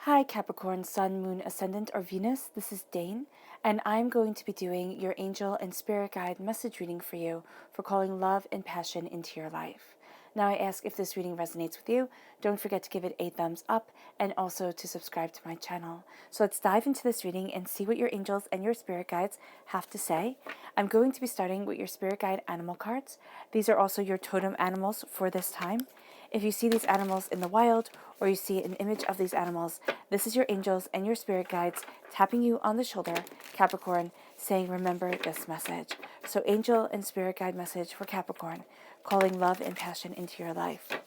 Hi Capricorn, Sun, Moon, Ascendant, or Venus. This is Dane, and I'm going to be doing your angel and spirit guide message reading for you for calling love and passion into your life. Now I ask if this reading resonates with you, don't forget to give it a thumbs up and also to subscribe to my channel. So let's dive into this reading and see what your angels and your spirit guides have to say. I'm going to be starting with your spirit guide animal cards. These are also your totem animals for this time. If you see these animals in the wild or you see an image of these animals, this is your angels and your spirit guides tapping you on the shoulder, Capricorn, saying, remember this message. So angel and spirit guide message for Capricorn, calling love and passion into your life.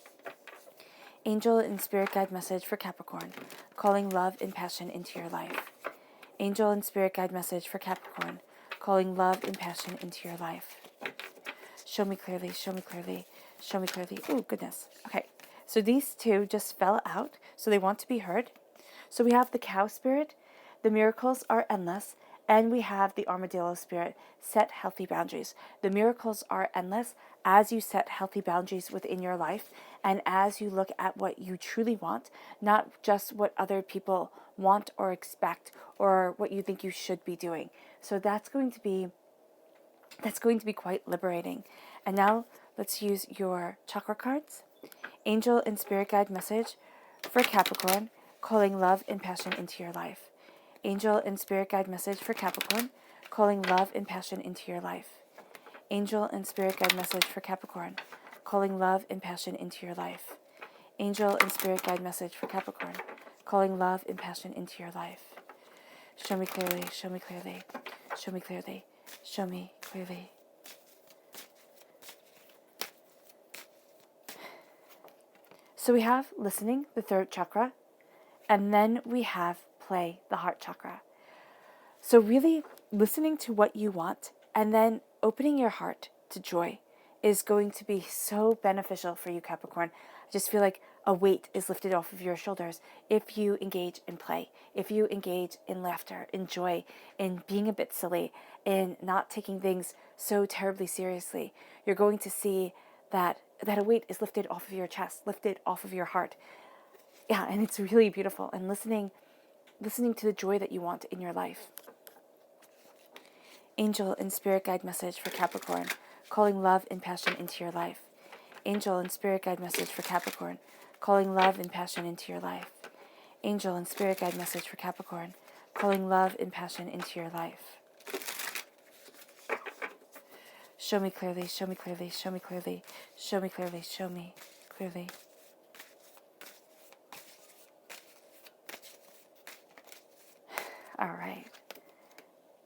Angel and spirit guide message for Capricorn, calling love and passion into your life. Angel and spirit guide message for Capricorn, calling love and passion into your life. Show me clearly, show me clearly, show me clearly. Oh, goodness. Okay, so these two just fell out, so they want to be heard. So we have the cow spirit, the miracles are endless, and we have the armadillo spirit, set healthy boundaries. The miracles are endless as you set healthy boundaries within your life and as you look at what you truly want, not just what other people want or expect or what you think you should be doing. So that's going to be quite liberating. And now let's use your chakra cards. Angel and spirit guide message for Capricorn, calling love and passion into your life. Angel and spirit guide message for Capricorn, calling love and passion into your life. Angel and spirit guide message for Capricorn, calling love and passion into your life. Angel and spirit guide message for Capricorn, calling love and passion into your life. Show me clearly, show me clearly, show me clearly, show me clearly. So we have listening, the third chakra, and then we have play, the heart chakra. So really listening to what you want and then opening your heart to joy is going to be so beneficial for you, Capricorn. I just feel like a weight is lifted off of your shoulders if you engage in play, if you engage in laughter, in joy, in being a bit silly, in not taking things so terribly seriously. You're going to see that a weight is lifted off of your chest, lifted off of your heart. Yeah, and it's really beautiful. And listening to the joy that you want in your life. Angel and spirit guide message for Capricorn, calling love and passion into your life. Angel and spirit guide message for Capricorn, calling love and passion into your life. Angel and spirit guide message for Capricorn, calling love and passion into your life. Show me clearly, show me clearly, show me clearly, show me clearly, show me clearly. All right.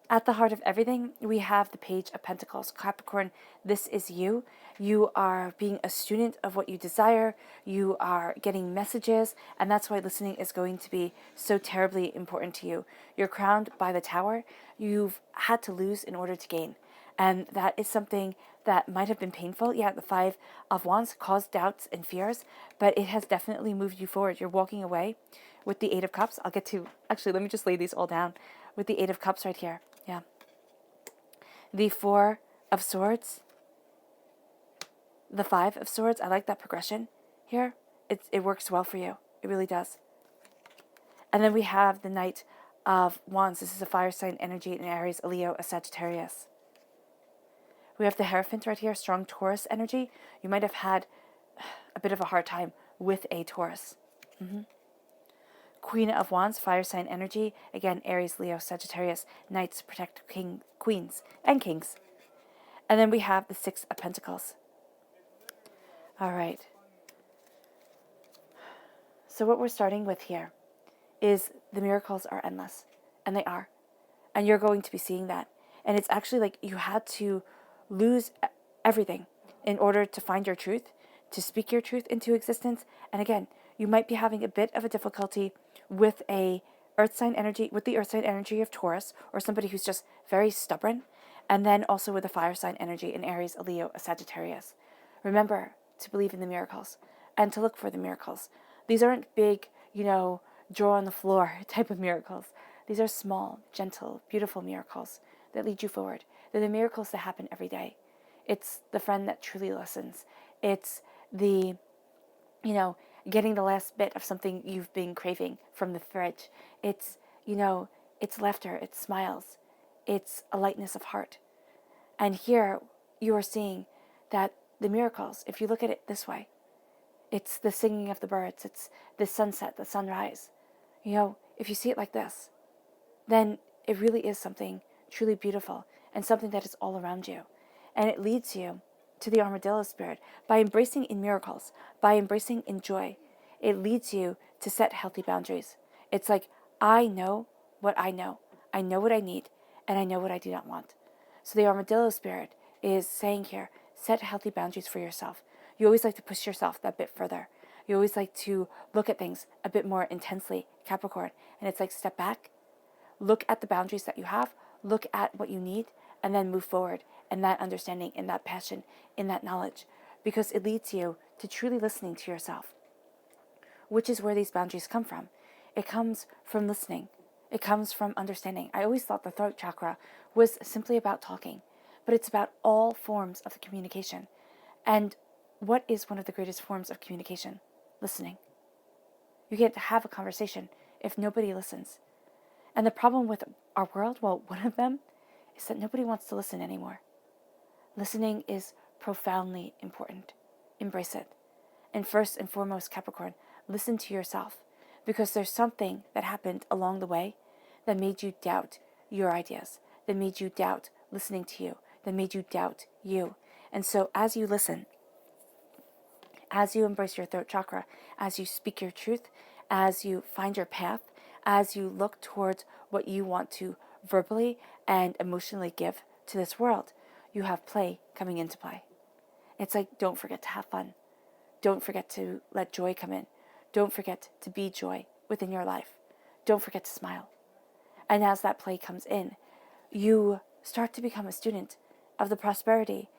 At the heart of everything, we have the Page of Pentacles. Capricorn, this is you. You are being a student of what you desire. You are getting messages, and that's why listening is going to be so terribly important to you. You're crowned by the Tower. You've had to lose in order to gain. And that is something that might have been painful. Yeah, the Five of Wands caused doubts and fears, but it has definitely moved you forward. You're walking away with the Eight of Cups. I'll get to, actually, let me just lay these all down with the Eight of Cups right here. Yeah. The Four of Swords. The Five of Swords. I like that progression here. It works well for you. It really does. And then we have the Knight of Wands. This is a fire sign energy in Aries, a Leo, a Sagittarius. We have the Hierophant right here, strong Taurus energy. You might have had a bit of a hard time with a Taurus. Queen of Wands, fire sign energy. Again, Aries, Leo, Sagittarius. Knights protect queens and kings. And then we have the Six of Pentacles. All right. So what we're starting with here is the miracles are endless. And they are. And you're going to be seeing that. And it's actually like you had to lose everything in order to find your truth, to speak your truth into existence. And again, you might be having a bit of a difficulty with the earth sign energy of Taurus, or somebody who's just very stubborn, and then also with the fire sign energy in Aries, a Leo, a Sagittarius. Remember to believe in the miracles and to look for the miracles. These aren't big, draw on the floor type of miracles. These are small, gentle, beautiful miracles that lead you forward. They're the miracles that happen every day. It's the friend that truly listens. It's the, getting the last bit of something you've been craving from the fridge. It's, it's laughter, it's smiles, it's a lightness of heart. And here you are seeing that the miracles, if you look at it this way, it's the singing of the birds, it's the sunset, the sunrise. If you see it like this, then it really is something truly beautiful and something that is all around you. And it leads you to the armadillo spirit by embracing in miracles, by embracing in joy. It leads you to set healthy boundaries. It's like, I know what I know. I know what I need, and I know what I do not want. So the armadillo spirit is saying here, set healthy boundaries for yourself. You always like to push yourself that bit further. You always like to look at things a bit more intensely, Capricorn. And it's like, step back, look at the boundaries that you have, look at what you need, and then move forward in that understanding, in that passion, in that knowledge. Because it leads you to truly listening to yourself, which is where these boundaries come from. It comes from listening. It comes from understanding. I always thought the throat chakra was simply about talking, but it's about all forms of the communication. And what is one of the greatest forms of communication? Listening. You can't have a conversation if nobody listens. And the problem with our world, well, one of them is that nobody wants to listen anymore. Listening is profoundly important. Embrace it. And first and foremost, Capricorn, listen to yourself, because there's something that happened along the way that made you doubt your ideas, that made you doubt listening to you, that made you doubt you. And so as you listen, as you embrace your throat chakra, as you speak your truth, as you find your path, as you look towards what you want to verbally and emotionally give to this world, you have play coming into play. It's like, don't forget to have fun. Don't forget to let joy come in. Don't forget to be joy within your life. Don't forget to smile. And as that play comes in, you start to become a student of the prosperity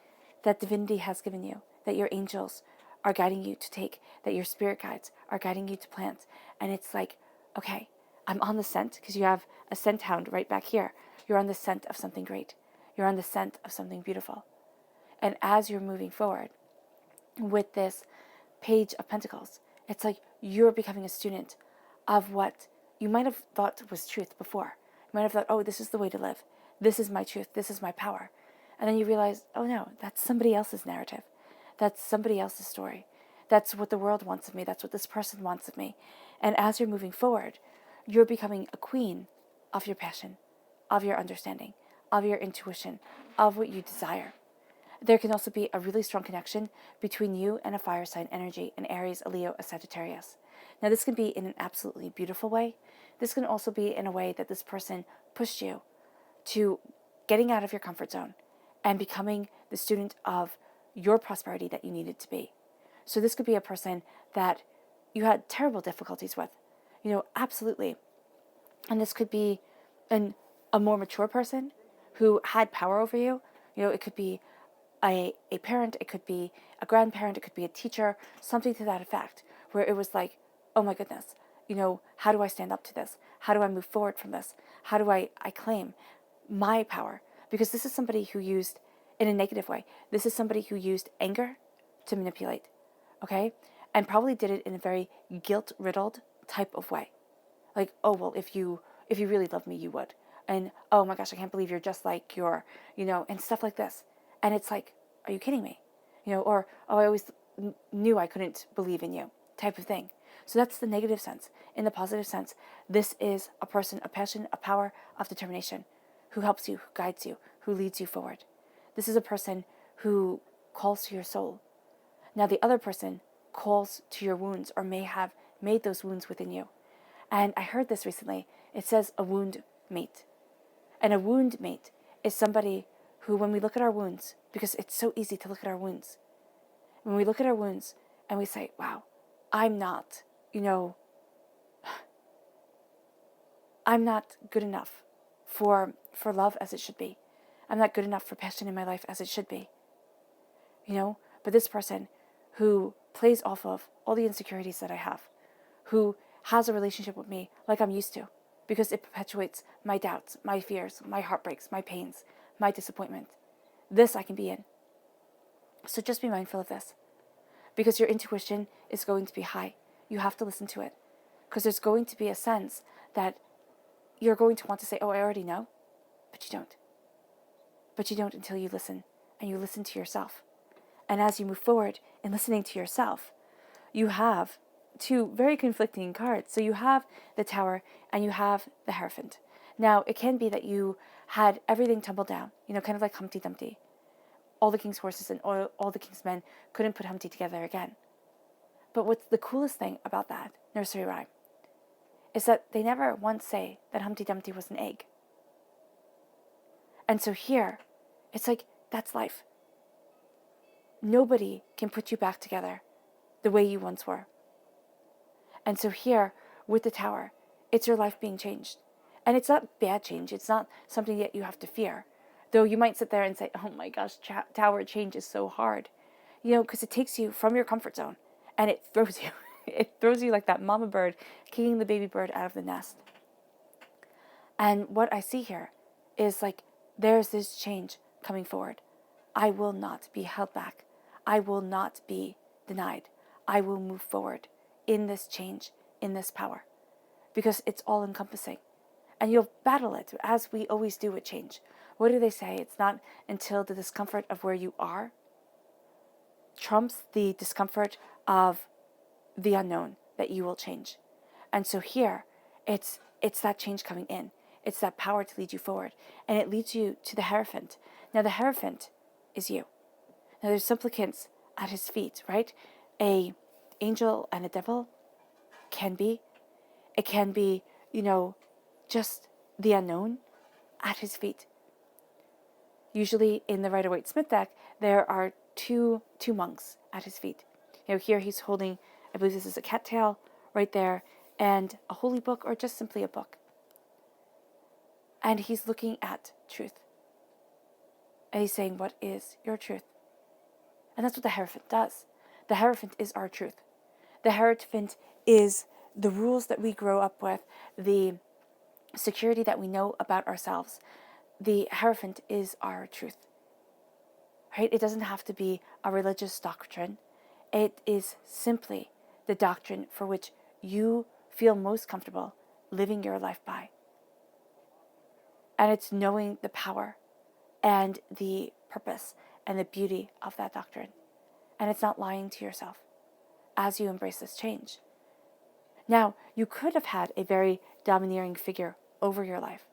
that divinity has given you, that your angels are guiding you to take, that your spirit guides are guiding you to plant. And it's like, okay, I'm on the scent, because you have a scent hound right back here. You're on the scent of something great. You're on the scent of something beautiful. And as you're moving forward with this Page of Pentacles, it's like you're becoming a student of what you might have thought was truth before. You might have thought, oh, this is the way to live. This is my truth. This is my power. And then you realize, oh no, that's somebody else's narrative. That's somebody else's story. That's what the world wants of me. That's what this person wants of me. And as you're moving forward, you're becoming a queen of your passion, of your understanding, of your intuition, of what you desire. There can also be a really strong connection between you and a fire sign energy, an Aries, a Leo, a Sagittarius. Now, this can be in an absolutely beautiful way. This can also be in a way that this person pushed you to getting out of your comfort zone and becoming the student of your prosperity that you needed to be. So this could be a person that you had terrible difficulties with, absolutely. And this could be a more mature person who had power over you. It could be a parent, it could be a grandparent, it could be a teacher, something to that effect, where it was like, oh my goodness, how do I stand up to this? How do I move forward from this? How do I claim my power? Because this is somebody who used, in a negative way, this is somebody who used anger to manipulate, okay? And probably did it in a very guilt-riddled type of way. Like, oh, well, if you really love me, you would. And, oh my gosh, I can't believe you're just like your, and stuff like this. And it's like, are you kidding me? Or, oh, I always knew I couldn't believe in you, type of thing. So that's the negative sense. In the positive sense, this is a person, a passion, a power of determination, who helps you, who guides you, who leads you forward. This is a person who calls to your soul. Now, the other person calls to your wounds, or may have made those wounds within you. And I heard this recently. It says a wound mate. And a wound mate is somebody who, when we look at our wounds, because it's so easy to look at our wounds, when we look at our wounds and we say, wow, I'm not, I'm not good enough for love as it should be. I'm not good enough for passion in my life as it should be. But this person who plays off of all the insecurities that I have, who has a relationship with me like I'm used to, because it perpetuates my doubts, my fears, my heartbreaks, my pains, my disappointment. This I can be in. So just be mindful of this, because your intuition is going to be high. You have to listen to it. Because there's going to be a sense that you're going to want to say, oh, I already know. But you don't. But you don't until you listen. And you listen to yourself. And as you move forward in listening to yourself, you have two very conflicting cards. So you have the Tower and you have the Hierophant. Now, it can be that you had everything tumble down, kind of like Humpty Dumpty. All the king's horses and all the king's men couldn't put Humpty together again. But what's the coolest thing about that nursery rhyme is that they never once say that Humpty Dumpty was an egg. And so here, it's like, that's life. Nobody can put you back together the way you once were. And so here, with the Tower, it's your life being changed. And it's not bad change. It's not something that you have to fear. Though you might sit there and say, oh my gosh, Tower change is so hard. Because it takes you from your comfort zone and it throws you. It throws you like that mama bird kicking the baby bird out of the nest. And what I see here is like, there's this change coming forward. I will not be held back. I will not be denied. I will move forward in this change, in this power, because it's all encompassing. And you'll battle it, as we always do with change. What do they say? It's not until the discomfort of where you are trumps the discomfort of the unknown that you will change. And so here, it's that change coming in. It's that power to lead you forward. And it leads you to the Hierophant. Now, the Hierophant is you. Now, there's supplicants at his feet, right? A angel and a devil can be. It can be, just the unknown at his feet. Usually in the Rider-Waite-Smith deck, there are two monks at his feet. Here he's holding, I believe this is a cattail right there, and a holy book or just simply a book. And he's looking at truth. And he's saying, what is your truth? And that's what the Hierophant does. The Hierophant is our truth. The Hierophant is the rules that we grow up with, the security that we know about ourselves. The Hierophant is our truth. Right? It doesn't have to be a religious doctrine. It is simply the doctrine for which you feel most comfortable living your life by. And it's knowing the power and the purpose and the beauty of that doctrine. And it's not lying to yourself as you embrace this change. Now, you could have had a very domineering figure over your life.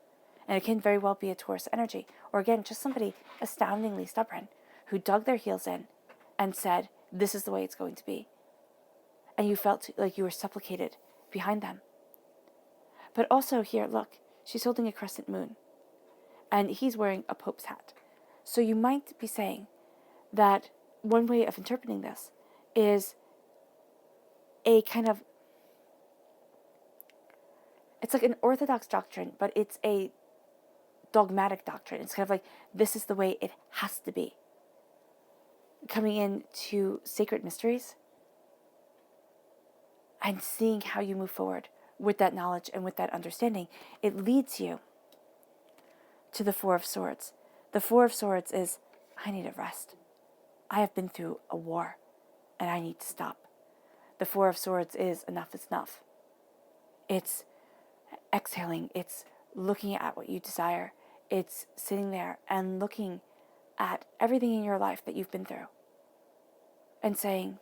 And it can very well be a Taurus energy. Or again, just somebody astoundingly stubborn who dug their heels in and said, this is the way it's going to be. And you felt like you were supplicated behind them. But also here, look, she's holding a crescent moon. And he's wearing a pope's hat. So you might be saying that one way of interpreting this is a kind of, it's like an orthodox doctrine, but it's a dogmatic doctrine. It's kind of like, this is the way it has to be. Coming into sacred mysteries and seeing how you move forward with that knowledge and with that understanding, it leads you to the Four of Swords. The Four of Swords is, I need a rest. I have been through a war and I need to stop. The Four of Swords is enough is enough. It's exhaling. It's looking at what you desire. It's sitting there and looking at everything in your life that you've been through and saying,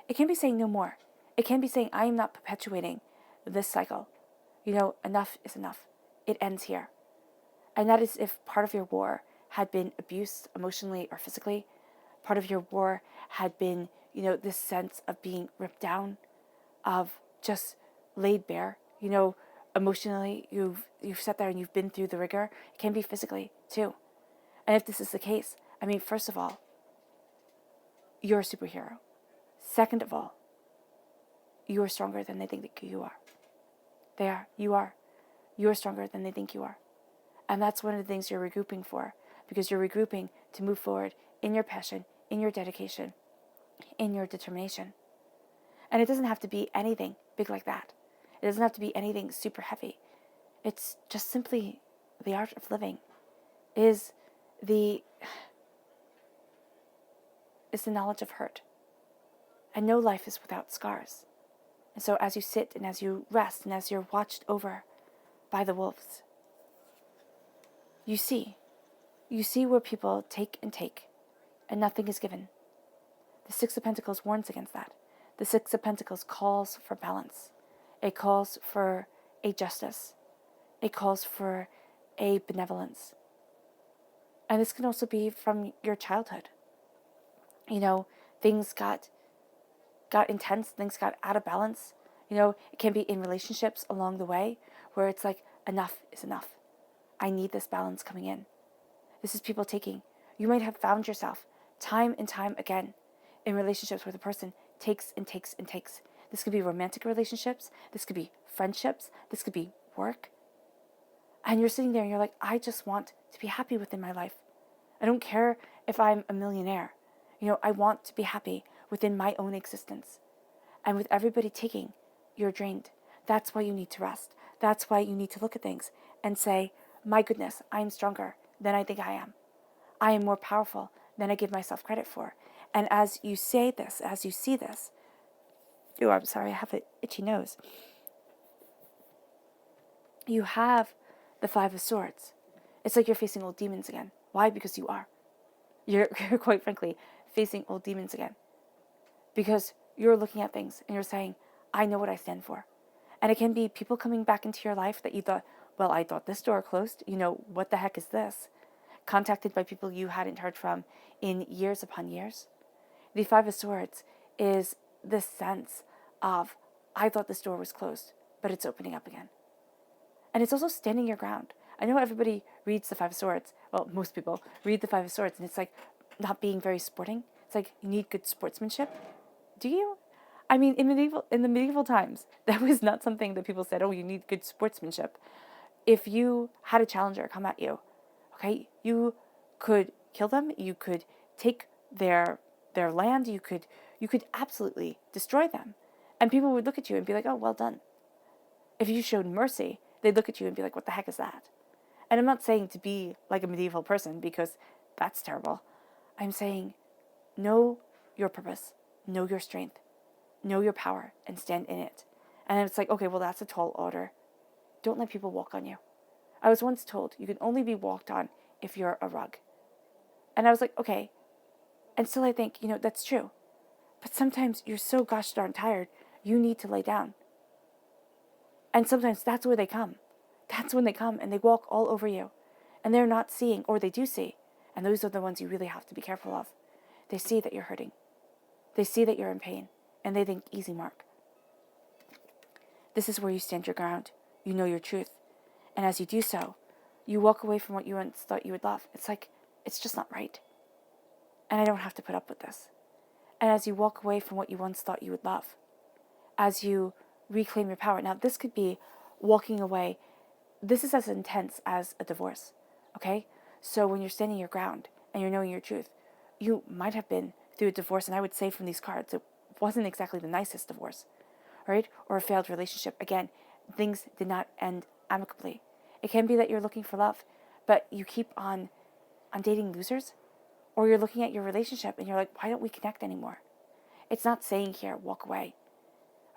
it can be saying no more. It can be saying, I am not perpetuating this cycle. Enough is enough. It ends here. And that is if part of your war had been abused emotionally or physically. Part of your war had been, this sense of being ripped down, of just laid bare. Emotionally, you've sat there and you've been through the rigor. It can be physically too. And if this is the case, first of all, you're a superhero. Second of all, you are stronger than they think that you are. They are. You are. You are stronger than they think you are. And that's one of the things you're regrouping for, because you're regrouping to move forward in your passion, in your dedication, in your determination. And it doesn't have to be anything big like that. It doesn't have to be anything super heavy. It's just simply the art of living is the knowledge of hurt And no life is without scars. And so as you sit and as you rest and as you're watched over by the wolves, you see where people take and nothing is given. The Six of Pentacles warns against that. The Six of Pentacles calls for balance. It calls for a justice. It calls for a benevolence. And this can also be from your childhood. Things got intense, things got out of balance. It can be in relationships along the way where it's like, enough is enough. I need this balance coming in. This is people taking. You might have found yourself time and time again in relationships where the person takes and takes and takes. This could be romantic relationships. This could be friendships. This could be work. And you're sitting there and you're like, I just want to be happy within my life. I don't care if I'm a millionaire. I want to be happy within my own existence. And with everybody taking, you're drained. That's why you need to rest. That's why you need to look at things and say, my goodness, I am stronger than I think I am. I am more powerful than I give myself credit for. And as you say this, as you see this, oh, I'm sorry, I have an itchy nose. You have the Five of Swords. It's like you're facing old demons again. Why? Because you are. You're quite frankly facing old demons again. Because you're looking at things and you're saying, I know what I stand for. And it can be people coming back into your life that you thought, well, I thought this door closed. What the heck is this? Contacted by people you hadn't heard from in years upon years. The Five of Swords is this sense of, I thought this door was closed, but it's opening up again. And it's also standing your ground. I know everybody reads the Five of Swords. Well, most people read the Five of Swords, and it's like not being very sporting. It's like you need good sportsmanship. Do you? I mean, in the medieval times, that was not something that people said, oh, you need good sportsmanship. If you had a challenger come at you, okay, you could kill them, you could take their land, you could absolutely destroy them. And people would look at you and be like, oh, well done. If you showed mercy, they'd look at you and be like, what the heck is that? And I'm not saying to be like a medieval person because that's terrible. I'm saying know your purpose, know your strength, know your power, and stand in it. And it's like, okay, well, that's a tall order. Don't let people walk on you. I was once told you can only be walked on if you're a rug. And I was like, okay. And still I think, that's true. But sometimes you're so gosh darn tired, you need to lay down. And sometimes that's where they come. That's when they come and they walk all over you. And they're not seeing, or they do see. And those are the ones you really have to be careful of. They see that you're hurting. They see that you're in pain. And they think, easy mark. This is where you stand your ground. You know your truth. And as you do so, you walk away from what you once thought you would love. It's like, it's just not right. And I don't have to put up with this. And as you walk away from what you once thought you would love, as you reclaim your power. Now, this could be walking away. This is as intense as a divorce, okay? So when you're standing your ground and you're knowing your truth, you might have been through a divorce, and I would say from these cards, it wasn't exactly the nicest divorce, right? Or a failed relationship. Again, things did not end amicably. It can be that you're looking for love, but you keep on dating losers, or you're looking at your relationship and you're like, why don't we connect anymore? It's not saying here, walk away,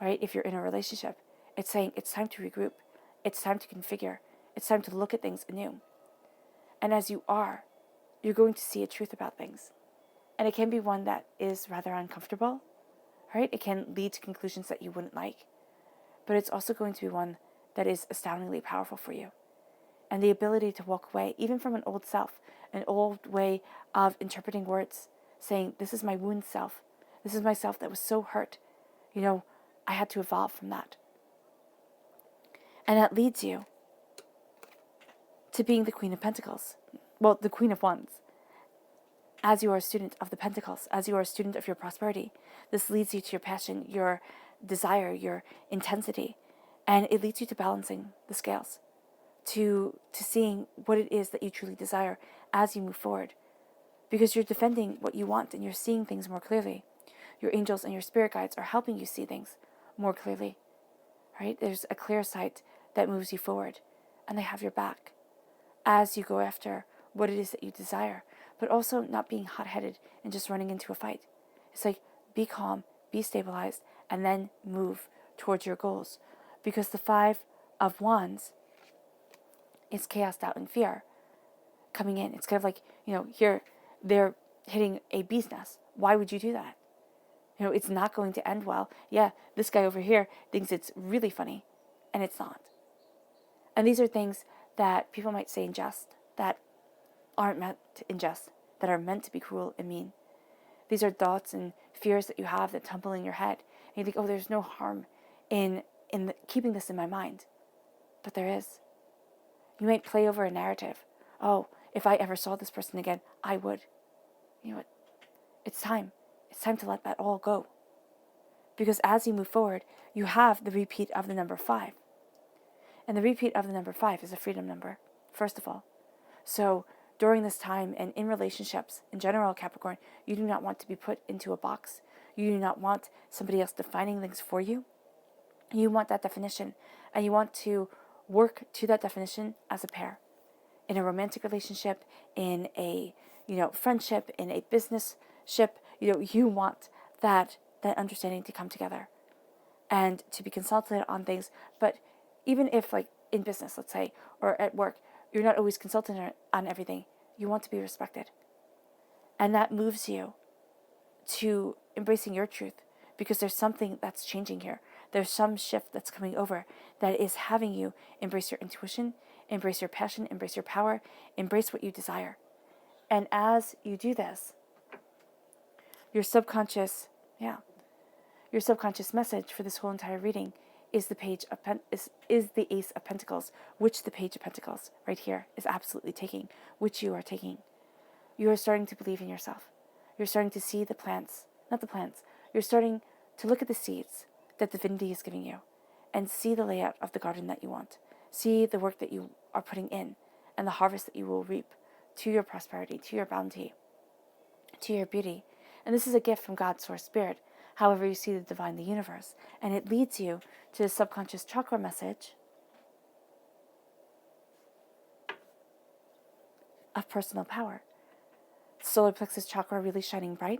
all right? If you're in a relationship, it's saying it's time to regroup. It's time to configure. It's time to look at things anew. And as you are, you're going to see a truth about things. And it can be one that is rather uncomfortable, right? It can lead to conclusions that you wouldn't like. But it's also going to be one that is astoundingly powerful for you. And the ability to walk away, even from an old self, an old way of interpreting words, saying, this is my wound self. This is myself that was so hurt. I had to evolve from that. And that leads you to being the Queen of Pentacles. Well, the Queen of Wands. As you are a student of the Pentacles, as you are a student of your prosperity, this leads you to your passion, your desire, your intensity. And it leads you to balancing the scales, to seeing what it is that you truly desire as you move forward. Because you're defending what you want and you're seeing things more clearly. Your angels and your spirit guides are helping you see things more clearly. Right? There's a clear sight that moves you forward, and they have your back as you go after what it is that you desire, but also not being hot-headed and just running into a fight. It's like, be calm, be stabilized, and then move towards your goals. Because the Five of Wands is chaos, doubt, and fear coming in. It's kind of like, here they're hitting a bee's nest. Why would you do that? It's not going to end well. Yeah, this guy over here thinks it's really funny, and it's not. And these are things that people might say in jest that aren't meant in jest, that are meant to be cruel and mean. These are thoughts and fears that you have that tumble in your head. And you think, oh, there's no harm in keeping this in my mind. But there is. You might play over a narrative. Oh, if I ever saw this person again, I would. You know what? It's time. It's time to let that all go. Because as you move forward, you have the repeat of the number 5. And the repeat of the number 5 is a freedom number, first of all. So during this time and in relationships in general, Capricorn, you do not want to be put into a box. You do not want somebody else defining things for you. You want that definition, and you want to work to that definition as a pair. In a romantic relationship, in a friendship, in a business ship, you want that understanding to come together and to be consulted on things. But even if, like in business, let's say, or at work, you're not always consulted on everything, you want to be respected. And that moves you to embracing your truth, because there's something that's changing here. There's some shift that's coming over that is having you embrace your intuition, embrace your passion, embrace your power, embrace what you desire. And as you do this, your subconscious message for this whole entire reading is the the Ace of Pentacles, which the Page of Pentacles right here is absolutely taking, which you are taking. You are starting to believe in yourself. You're starting to see you're starting to look at the seeds that divinity is giving you and see the layout of the garden that you want. See the work that you are putting in and the harvest that you will reap to your prosperity, to your bounty, to your beauty. And this is a gift from God's source spirit, however you see the divine, the universe. And it leads you to the subconscious chakra message of personal power. Solar plexus chakra really shining bright,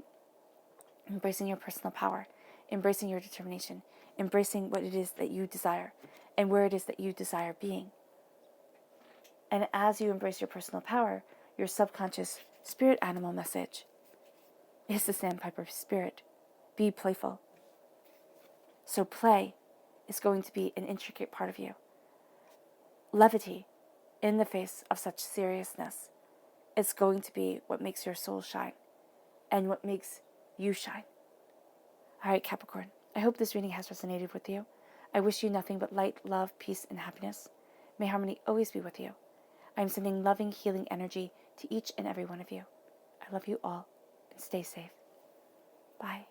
embracing your personal power, embracing your determination, embracing what it is that you desire and where it is that you desire being. And as you embrace your personal power, your subconscious spirit animal message is the sandpiper spirit. Be playful. So play is going to be an intricate part of you. Levity in the face of such seriousness is going to be what makes your soul shine and what makes you shine. All right, Capricorn, I hope this reading has resonated with you. I wish you nothing but light, love, peace, and happiness. May harmony always be with you. I am sending loving, healing energy to each and every one of you. I love you all, and stay safe. Bye.